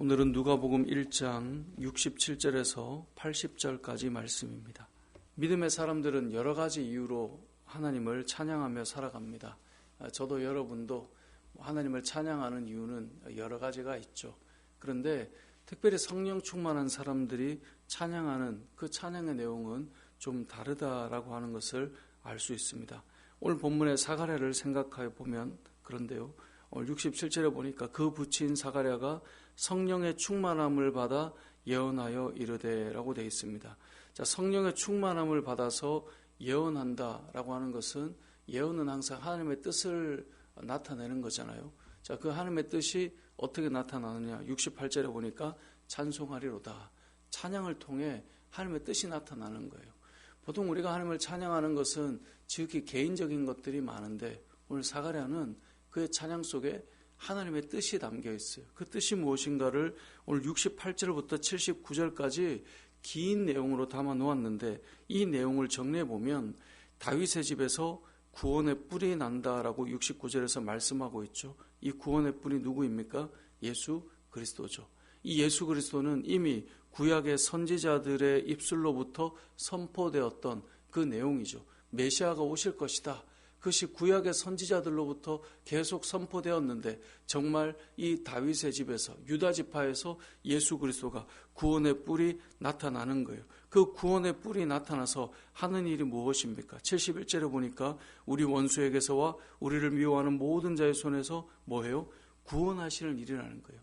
오늘은 누가복음 1장 67절에서 80절까지 말씀입니다. 믿음의 사람들은 여러 가지 이유로 하나님을 찬양하며 살아갑니다. 저도 여러분도 하나님을 찬양하는 이유는 여러 가지가 있죠. 그런데 특별히 성령 충만한 사람들이 찬양하는 그 찬양의 내용은 좀 다르다라고 하는 것을 알 수 있습니다. 오늘 본문의 사가랴를 생각해 보면 그런데요. 오늘 67절에 보니까 그 부친 사가랴가 성령의 충만함을 받아 예언하여 이르되라고 되어 있습니다. 자, 성령의 충만함을 받아서 예언한다라고 하는 것은 예언은 항상 하나님의 뜻을 나타내는 거잖아요. 자, 그 하나님의 뜻이 어떻게 나타나느냐? 68절에 보니까 찬송하리로다. 찬양을 통해 하나님의 뜻이 나타나는 거예요. 보통 우리가 하나님을 찬양하는 것은 지극히 개인적인 것들이 많은데 오늘 사가랴는 그의 찬양 속에 하나님의 뜻이 담겨 있어요. 그 뜻이 무엇인가를 오늘 68절부터 79절까지 긴 내용으로 담아 놓았는데 이 내용을 정리해 보면 다윗의 집에서 구원의 뿔이 난다라고 69절에서 말씀하고 있죠. 이 구원의 뿔이 누구입니까? 예수 그리스도죠. 이 예수 그리스도는 이미 구약의 선지자들의 입술로부터 선포되었던 그 내용이죠. 메시아가 오실 것이다. 그것이 구약의 선지자들로부터 계속 선포되었는데 정말 이 다윗의 집에서 유다 지파에서 예수 그리스도가 구원의 뿔이 나타나는 거예요. 그 구원의 뿔이 나타나서 하는 일이 무엇입니까? 71절에 보니까 우리 원수에게서와 우리를 미워하는 모든 자의 손에서 뭐해요? 구원하시는 일이라는 거예요.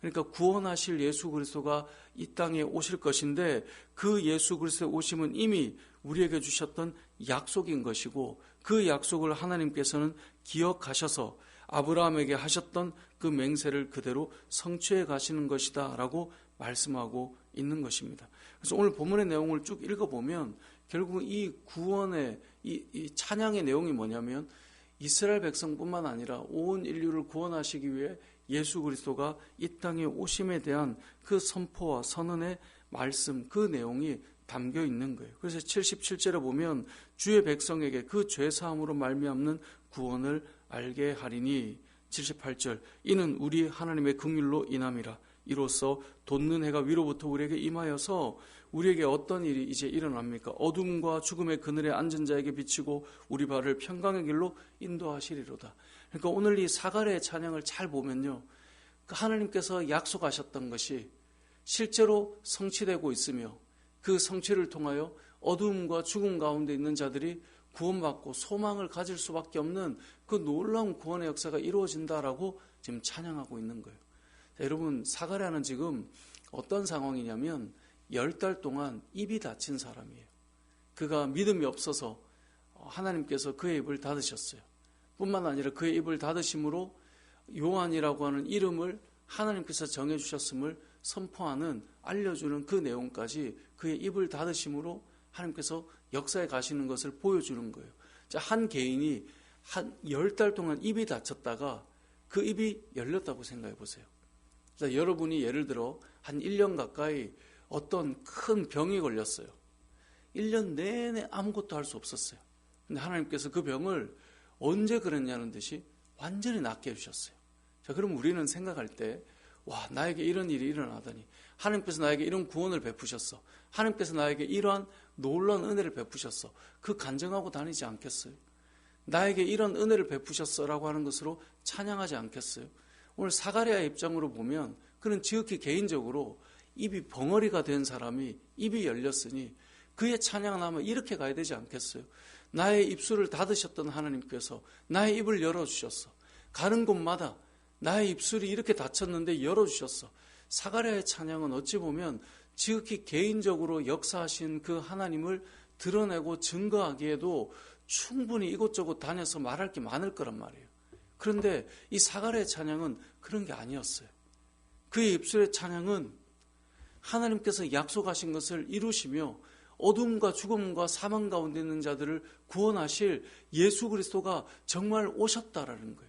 그러니까 구원하실 예수 그리스도가 이 땅에 오실 것인데 그 예수 그리스도의 오심은 이미 우리에게 주셨던 약속인 것이고 그 약속을 하나님께서는 기억하셔서 아브라함에게 하셨던 그 맹세를 그대로 성취해 가시는 것이다 라고 말씀하고 있는 것입니다. 그래서 오늘 본문의 내용을 쭉 읽어보면 결국 이 구원의 이 찬양의 내용이 뭐냐면 이스라엘 백성뿐만 아니라 온 인류를 구원하시기 위해 예수 그리스도가 이 땅에 오심에 대한 그 선포와 선언의 말씀, 그 내용이 담겨 있는 거예요. 그래서 77절에 보면 주의 백성에게 그 죄사함으로 말미암는 구원을 알게 하리니 78절 이는 우리 하나님의 긍휼로 인함이라. 이로써 돋는 해가 위로부터 우리에게 임하여서 우리에게 어떤 일이 이제 일어납니까? 어둠과 죽음의 그늘에 앉은 자에게 비치고 우리 발을 평강의 길로 인도하시리로다. 그러니까 오늘 이 사가랴의 찬양을 잘 보면요. 하나님께서 약속하셨던 것이 실제로 성취되고 있으며 그 성취를 통하여 어둠과 죽음 가운데 있는 자들이 구원받고 소망을 가질 수밖에 없는 그 놀라운 구원의 역사가 이루어진다라고 지금 찬양하고 있는 거예요. 자, 여러분 사가랴는 지금 어떤 상황이냐면 10달 동안 입이 닫힌 사람이에요. 그가 믿음이 없어서 하나님께서 그의 입을 닫으셨어요. 뿐만 아니라 그의 입을 닫으심으로 요한이라고 하는 이름을 하나님께서 정해주셨음을 선포하는 알려주는 그 내용까지 그의 입을 닫으심으로 하나님께서 역사에 가시는 것을 보여주는 거예요. 자, 한 개인이 한 10달 동안 입이 닫혔다가 그 입이 열렸다고 생각해 보세요. 자, 여러분이 예를 들어 한 1년 가까이 어떤 큰 병이 걸렸어요. 1년 내내 아무것도 할 수 없었어요. 근데 하나님께서 그 병을 언제 그랬냐는 듯이 완전히 낫게 해주셨어요. 자, 그럼 우리는 생각할 때 와, 나에게 이런 일이 일어나다니. 하나님께서 나에게 이런 구원을 베푸셨어. 하나님께서 나에게 이러한 놀라운 은혜를 베푸셨어. 그 간증하고 다니지 않겠어요? 나에게 이런 은혜를 베푸셨어라고 하는 것으로 찬양하지 않겠어요? 오늘 사가랴의 입장으로 보면 그는 지극히 개인적으로 입이 벙어리가 된 사람이 입이 열렸으니 그의 찬양을 하면 이렇게 가야 되지 않겠어요? 나의 입술을 닫으셨던 하나님께서 나의 입을 열어주셨어. 가는 곳마다 나의 입술이 이렇게 닫혔는데 열어주셨어. 사가랴의 찬양은 어찌 보면 지극히 개인적으로 역사하신 그 하나님을 드러내고 증거하기에도 충분히 이곳저곳 다녀서 말할 게 많을 거란 말이에요. 그런데 이 사가랴의 찬양은 그런 게 아니었어요. 그의 입술의 찬양은 하나님께서 약속하신 것을 이루시며 어둠과 죽음과 사망 가운데 있는 자들을 구원하실 예수 그리스도가 정말 오셨다라는 거예요.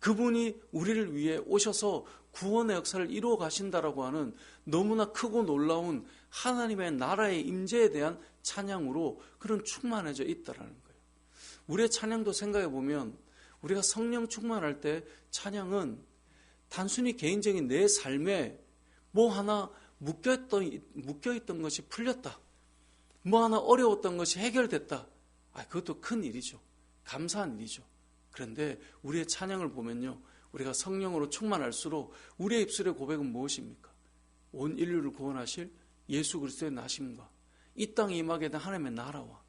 그분이 우리를 위해 오셔서 구원의 역사를 이루어 가신다라고 하는 너무나 크고 놀라운 하나님의 나라의 임재에 대한 찬양으로 그런 충만해져 있다라는 거예요. 우리의 찬양도 생각해 보면 우리가 성령 충만할 때 찬양은 단순히 개인적인 내 삶에 뭐 하나 묶여있던 것이 풀렸다. 뭐 하나 어려웠던 것이 해결됐다. 그것도 큰 일이죠. 감사한 일이죠. 그런데 우리의 찬양을 보면요, 우리가 성령으로 충만할수록 우리의 입술의 고백은 무엇입니까? 온 인류를 구원하실 예수 그리스도의 나심과 이 땅에 임하게 된 하나님의 나라와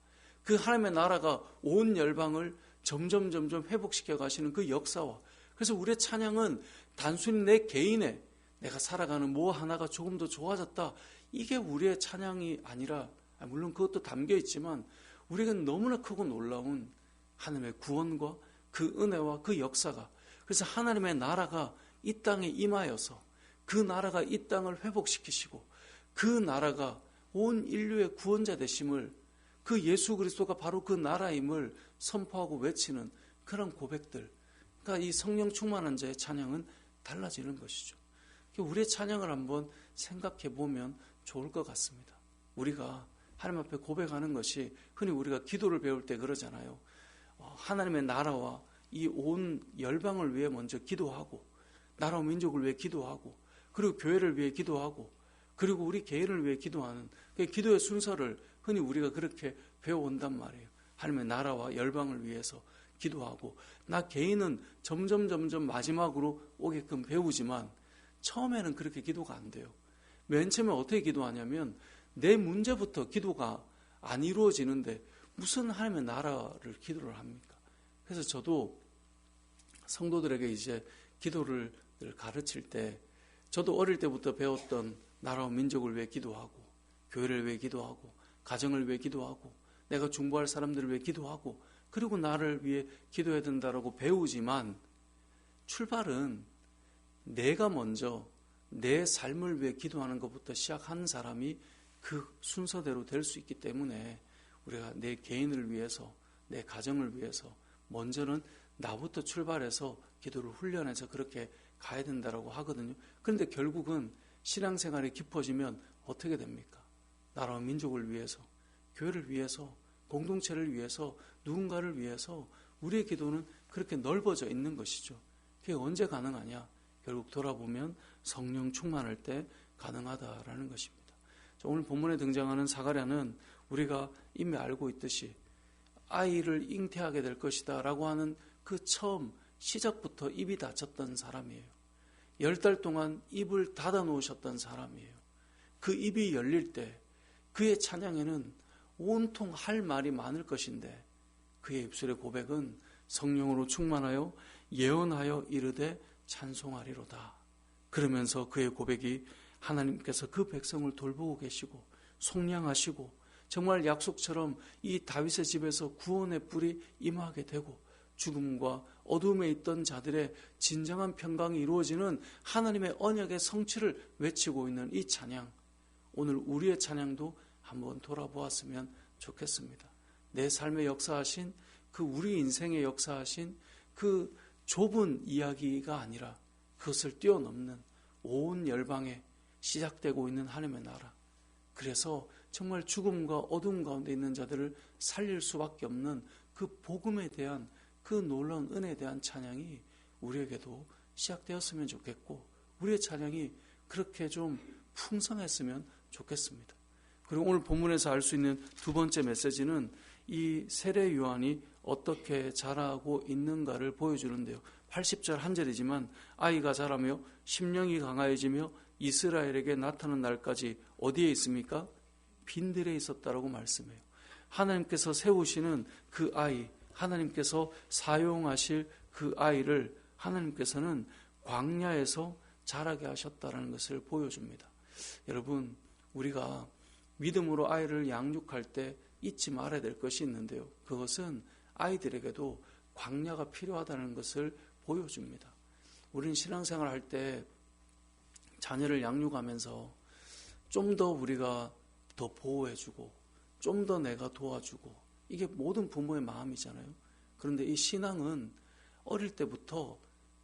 그 하나님의 나라가 온 열방을 점점 회복시켜 가시는 그 역사와, 그래서 우리의 찬양은 단순히 내 개인의 내가 살아가는 뭐 하나가 조금 더 좋아졌다, 이게 우리의 찬양이 아니라, 물론 그것도 담겨 있지만 우리가 너무나 크고 놀라운 하나님의 구원과 그 은혜와 그 역사가, 그래서 하나님의 나라가 이 땅에 임하여서 그 나라가 이 땅을 회복시키시고 그 나라가 온 인류의 구원자 되심을, 그 예수 그리스도가 바로 그 나라임을 선포하고 외치는 그런 고백들, 그러니까 이 성령 충만한 자의 찬양은 달라지는 것이죠. 우리의 찬양을 한번 생각해 보면 좋을 것 같습니다. 우리가 하나님 앞에 고백하는 것이, 흔히 우리가 기도를 배울 때 그러잖아요. 하나님의 나라와 이 온 열방을 위해 먼저 기도하고, 나라와 민족을 위해 기도하고, 그리고 교회를 위해 기도하고, 그리고 우리 개인을 위해 기도하는 기도의 순서를 흔히 우리가 그렇게 배워온단 말이에요. 하나님의 나라와 열방을 위해서 기도하고, 나 개인은 점점 마지막으로 오게끔 배우지만 처음에는 그렇게 기도가 안 돼요. 맨 처음에 어떻게 기도하냐면 내 문제부터 기도가 안 이루어지는데 무슨 하나님의 나라를 기도를 합니까? 그래서 저도 성도들에게 이제 기도를 가르칠 때, 저도 어릴 때부터 배웠던 나라와 민족을 위해 기도하고, 교회를 위해 기도하고, 가정을 위해 기도하고, 내가 중보할 사람들을 위해 기도하고, 그리고 나를 위해 기도해야 된다라고 배우지만, 출발은 내가 먼저 내 삶을 위해 기도하는 것부터 시작하는 사람이 그 순서대로 될 수 있기 때문에 우리가 내 개인을 위해서, 내 가정을 위해서 먼저는 나부터 출발해서 기도를 훈련해서 그렇게 가야 된다라고 하거든요. 그런데 결국은 신앙생활이 깊어지면 어떻게 됩니까? 나라와 민족을 위해서, 교회를 위해서, 공동체를 위해서, 누군가를 위해서 우리의 기도는 그렇게 넓어져 있는 것이죠. 그게 언제 가능하냐? 결국 돌아보면 성령 충만할 때 가능하다라는 것입니다. 오늘 본문에 등장하는 사가랴는 우리가 이미 알고 있듯이 아이를 잉태하게 될 것이다 라고 하는 그 처음 시작부터 입이 닫혔던 사람이에요. 10달 동안 입을 닫아 놓으셨던 사람이에요. 그 입이 열릴 때 그의 찬양에는 온통 할 말이 많을 것인데, 그의 입술의 고백은 성령으로 충만하여 예언하여 이르되 찬송하리로다. 그러면서 그의 고백이 하나님께서 그 백성을 돌보고 계시고 속량하시고 정말 약속처럼 이 다윗의 집에서 구원의 뿔이 임하게 되고 죽음과 어둠에 있던 자들의 진정한 평강이 이루어지는 하나님의 언약의 성취를 외치고 있는 이 찬양, 오늘 우리의 찬양도 한번 돌아보았으면 좋겠습니다. 내 삶의 역사하신, 그 우리 인생의 역사하신 그 좁은 이야기가 아니라 그것을 뛰어넘는 온 열방에 시작되고 있는 하나님의 나라, 그래서 정말 죽음과 어둠 가운데 있는 자들을 살릴 수밖에 없는 그 복음에 대한, 그 놀라운 은혜에 대한 찬양이 우리에게도 시작되었으면 좋겠고, 우리의 찬양이 그렇게 좀 풍성했으면 좋겠습니다. 그리고 오늘 본문에서 알 수 있는 두 번째 메시지는 이 세례 요한이 어떻게 자라고 있는가를 보여주는데요. 80절 한 절이지만, 아이가 자라며 심령이 강하여지며 이스라엘에게 나타나는 날까지 어디에 있습니까? 빈들에 있었다라고 말씀해요. 하나님께서 세우시는 그 아이, 하나님께서 사용하실 그 아이를 하나님께서는 광야에서 자라게 하셨다라는 것을 보여줍니다. 여러분, 우리가 믿음으로 아이를 양육할 때 잊지 말아야 될 것이 있는데요. 그것은 아이들에게도 광야가 필요하다는 것을 보여줍니다. 우리는 신앙생활 할 때 자녀를 양육하면서 좀 더 우리가 더 보호해주고 좀 더 내가 도와주고, 이게 모든 부모의 마음이잖아요. 그런데 이 신앙은 어릴 때부터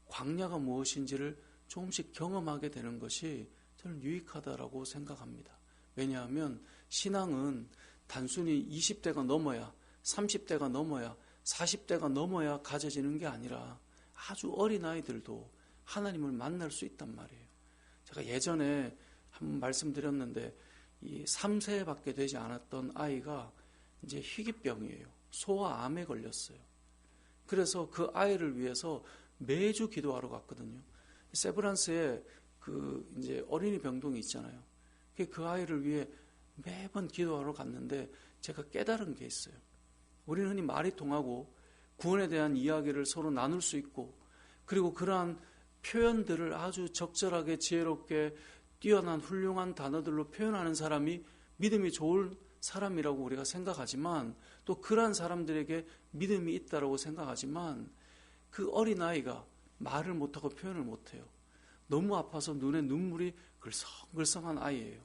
광야가 무엇인지를 조금씩 경험하게 되는 것이 저는 유익하다라고 생각합니다. 왜냐하면 신앙은 단순히 20대가 넘어야, 30대가 넘어야, 40대가 넘어야 가져지는 게 아니라 아주 어린 아이들도 하나님을 만날 수 있단 말이에요. 제가 예전에 한번 말씀드렸는데 이 3세밖에 되지 않았던 아이가 이제 희귀병이에요. 소아암에 걸렸어요. 그래서 그 아이를 위해서 매주 기도하러 갔거든요. 세브란스에 그 이제 어린이 병동이 있잖아요. 그 아이를 위해 매번 기도하러 갔는데 제가 깨달은 게 있어요. 우리는 흔히 말이 통하고 구원에 대한 이야기를 서로 나눌 수 있고, 그리고 그러한 표현들을 아주 적절하게 지혜롭게 뛰어난 훌륭한 단어들로 표현하는 사람이 믿음이 좋은 사람이라고 우리가 생각하지만, 또 그러한 사람들에게 믿음이 있다고 생각하지만, 그 어린아이가 말을 못하고 표현을 못해요. 너무 아파서 눈에 눈물이 글썽글썽한 아이예요.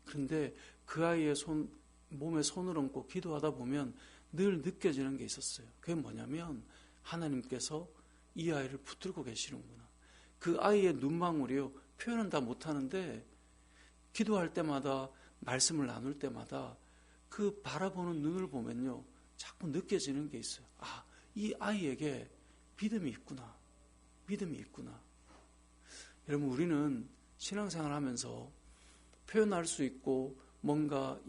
그런데 그 아이의 몸에 손을 얹고 기도하다 보면 늘 느껴지는 게 있었어요. 그게 뭐냐면 하나님께서 이 아이를 붙들고 계시는구나. 그 아이의 눈망울이요, 표현은 다 못하는데 기도할 때마다, 말씀을 나눌 때마다 그 바라보는 눈을 보면요, 자꾸 느껴지는 게 있어요. 아, 이 아이에게 믿음이 있구나. 믿음이 있구나. 여러분, 우리는 신앙생활 하면서 표현할 수 있고 뭔가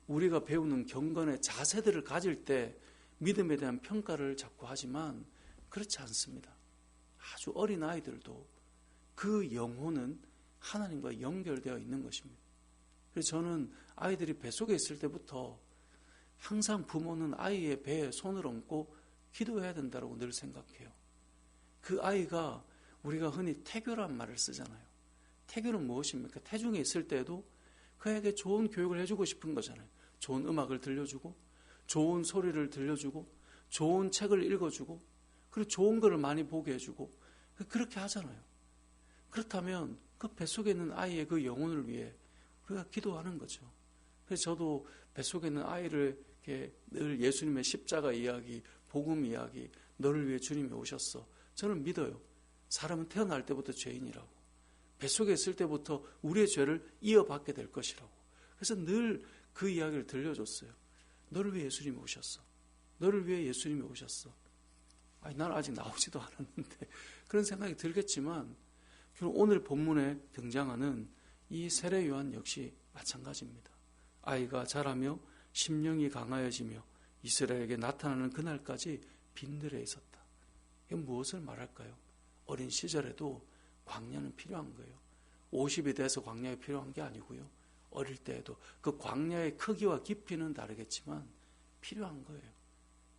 우리가 배우는 경건의 자세들을 가질 때 믿음에 대한 평가를 자꾸 하지만 그렇지 않습니다. 아주 어린 아이들도 그 영혼은 하나님과 연결되어 있는 것입니다. 그래서 저는 아이들이 뱃속에 있을 때부터 항상 부모는 아이의 배에 손을 얹고 기도해야 된다고 늘 생각해요. 그 아이가, 우리가 흔히 태교란 말을 쓰잖아요. 태교는 무엇입니까? 태중에 있을 때에도 그에게 좋은 교육을 해주고 싶은 거잖아요. 좋은 음악을 들려주고, 좋은 소리를 들려주고, 좋은 책을 읽어주고, 그리고 좋은 거를 많이 보게 해주고, 그렇게 하잖아요. 그렇다면 그 뱃속에 있는 아이의 그 영혼을 위해 우리가 기도하는 거죠. 그래서 저도 뱃속에 있는 아이를 이렇게 늘 예수님의 십자가 이야기, 복음 이야기, 너를 위해 주님이 오셨어. 저는 믿어요. 사람은 태어날 때부터 죄인이라고. 뱃속에 있을 때부터 우리의 죄를 이어받게 될 것이라고. 그래서 늘 그 이야기를 들려줬어요. 너를 위해 예수님이 오셨어. 너를 위해 예수님이 오셨어. 아니, 난 아직 나오지도 않았는데 그런 생각이 들겠지만, 오늘 본문에 등장하는 이 세례 요한 역시 마찬가지입니다. 아이가 자라며 심령이 강하여지며 이스라엘에게 나타나는 그날까지 빈들에 있었다. 이건 무엇을 말할까요? 어린 시절에도 광야는 필요한 거예요. 50이 돼서 광야가 필요한 게 아니고요. 어릴 때에도 그 광야의 크기와 깊이는 다르겠지만 필요한 거예요.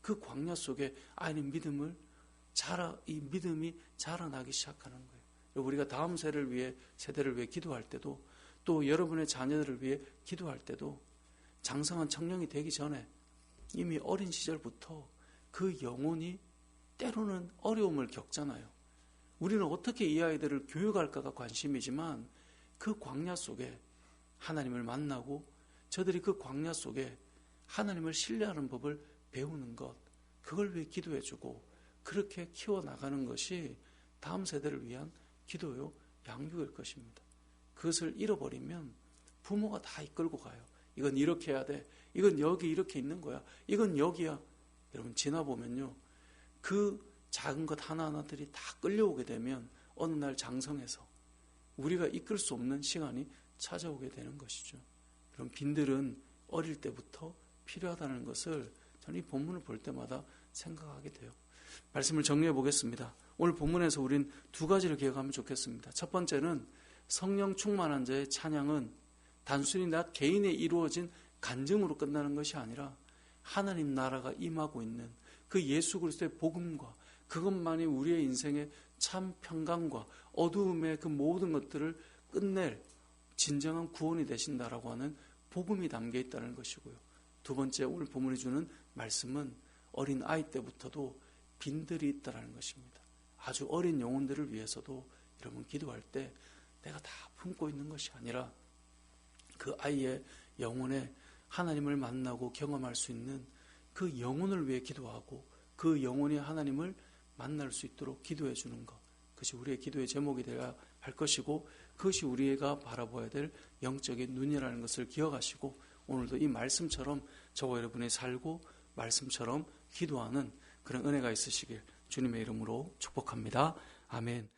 그 광야 속에 아이는 이 믿음이 자라나기 시작하는 거예요. 우리가 다음 세대를 위해 기도할 때도, 또 여러분의 자녀들을 위해 기도할 때도 장성한 청년이 되기 전에 이미 어린 시절부터 그 영혼이 때로는 어려움을 겪잖아요. 우리는 어떻게 이 아이들을 교육할까가 관심이지만, 그 광야 속에 하나님을 만나고 저들이 그 광야 속에 하나님을 신뢰하는 법을 배우는 것, 그걸 위해 기도해주고 그렇게 키워나가는 것이 다음 세대를 위한 기도요, 양육일 것입니다. 그것을 잃어버리면 부모가 다 이끌고 가요. 이건 이렇게 해야 돼. 이건 여기 이렇게 있는 거야. 이건 여기야. 여러분, 지나보면요, 그 작은 것 하나하나들이 다 끌려오게 되면 어느 날 장성해서 우리가 이끌 수 없는 시간이 찾아오게 되는 것이죠. 그럼 빈들은 어릴 때부터 필요하다는 것을 저는 이 본문을 볼 때마다 생각하게 돼요. 말씀을 정리해 보겠습니다. 오늘 본문에서 우린 두 가지를 기억하면 좋겠습니다. 첫 번째는 성령 충만한 자의 찬양은 단순히 나 개인에 이루어진 간증으로 끝나는 것이 아니라 하나님 나라가 임하고 있는 그 예수 그리스도의 복음과 그것만이 우리의 인생의 참 평강과 어두움의 그 모든 것들을 끝낼 진정한 구원이 되신다라고 하는 복음이 담겨 있다는 것이고요. 두 번째, 오늘 본문이 주는 말씀은 어린 아이 때부터도 빈들이 있다는 것입니다. 아주 어린 영혼들을 위해서도 여러분 기도할 때 내가 다 품고 있는 것이 아니라 그 아이의 영혼에 하나님을 만나고 경험할 수 있는 그 영혼을 위해 기도하고 그 영혼이 하나님을 만날 수 있도록 기도해 주는 것, 그것이 우리의 기도의 제목이 되어야 할 것이고, 그것이 우리가 바라봐야 될 영적인 눈이라는 것을 기억하시고, 오늘도 이 말씀처럼 저와 여러분이 살고 말씀처럼 기도하는 그런 은혜가 있으시길 주님의 이름으로 축복합니다. 아멘.